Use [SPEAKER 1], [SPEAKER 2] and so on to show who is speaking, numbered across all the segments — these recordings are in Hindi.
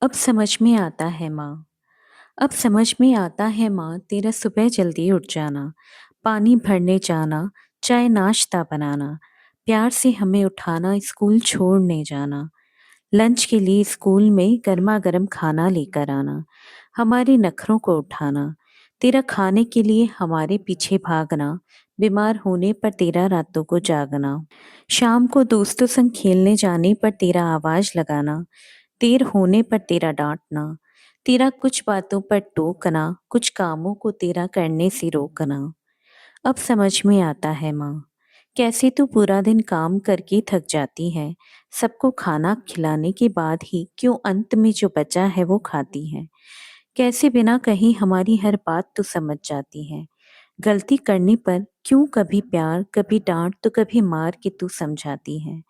[SPEAKER 1] अब समझ में आता है माँ। अब समझ में आता है माँ, तेरा सुबह जल्दी उठ जाना, पानी भरने जाना, चाय नाश्ता बनाना, प्यार से हमें उठाना, स्कूल छोड़ने जाना, लंच के लिए स्कूल में गर्मा गर्म खाना लेकर आना, हमारे नखरों को उठाना, तेरा खाने के लिए हमारे पीछे भागना, बीमार होने पर तेरा रातों को जागना, शाम को दोस्तों संग खेलने जाने पर तेरा आवाज लगाना, देर होने पर तेरा डांटना, तेरा कुछ बातों पर टोकना, कुछ कामों को तेरा करने से रोकना। अब समझ में आता है माँ, कैसे तू पूरा दिन काम करके थक जाती है, सबको खाना खिलाने के बाद ही क्यों अंत में जो बचा है वो खाती है। कैसे बिना कहीं हमारी हर बात तू समझ जाती है। गलती करने पर क्यों कभी प्यार, कभी डांट तो कभी मार के तू समझाती है।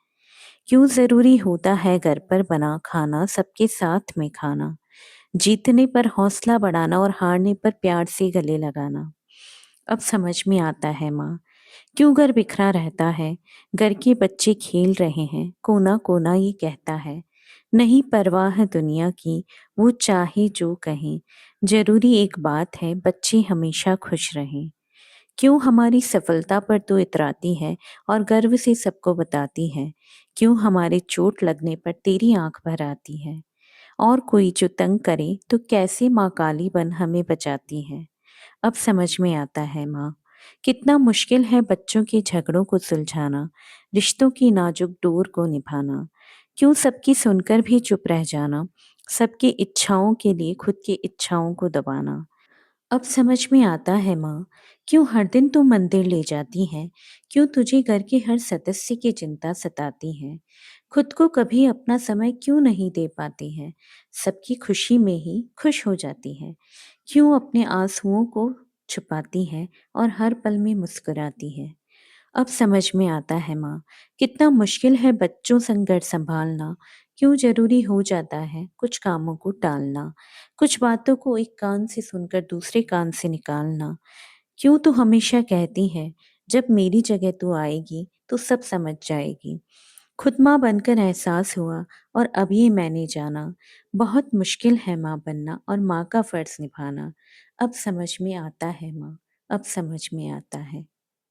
[SPEAKER 1] क्यों जरूरी होता है घर पर बना खाना, सबके साथ में खाना, जीतने पर हौसला बढ़ाना और हारने पर प्यार से गले लगाना। अब समझ में आता है माँ, क्यों घर बिखरा रहता है, घर के बच्चे खेल रहे हैं, कोना कोना ये कहता है, नहीं परवाह है दुनिया की, वो चाहे जो कहें, जरूरी एक बात है, बच्चे हमेशा खुश रहें। क्यों हमारी सफलता पर तू इतराती है और गर्व से सबको बताती है। क्यों हमारे चोट लगने पर तेरी आंख भर आती है, और कोई जो तंग करे तो कैसे माँ काली बन हमें बचाती है। अब समझ में आता है माँ, कितना मुश्किल है बच्चों के झगड़ों को सुलझाना, रिश्तों की नाजुक डोर को निभाना। क्यों सबकी सुनकर भी चुप रह जाना, सबकी इच्छाओं के लिए खुद की इच्छाओं को दबाना। अब समझ में आता है माँ, क्यों हर दिन तू मंदिर ले जाती है, क्यों तुझे घर के हर सदस्य की चिंता सताती है, खुद को कभी अपना समय क्यों नहीं दे पाती है, सबकी खुशी में ही खुश हो जाती है। क्यों अपने आंसुओं को छुपाती है और हर पल में मुस्कुराती है। अब समझ में आता है माँ, कितना मुश्किल है बच्चों संग घर संभालना। क्यों जरूरी हो जाता है कुछ कामों को टालना, कुछ बातों को एक कान से सुनकर दूसरे कान से निकालना। क्यों तू हमेशा कहती है, जब मेरी जगह तू आएगी तो सब समझ जाएगी। खुद माँ बनकर एहसास हुआ और अब ये मैंने जाना, बहुत मुश्किल है माँ बनना और माँ का फर्ज निभाना। अब समझ में आता है माँ, अब समझ में आता है।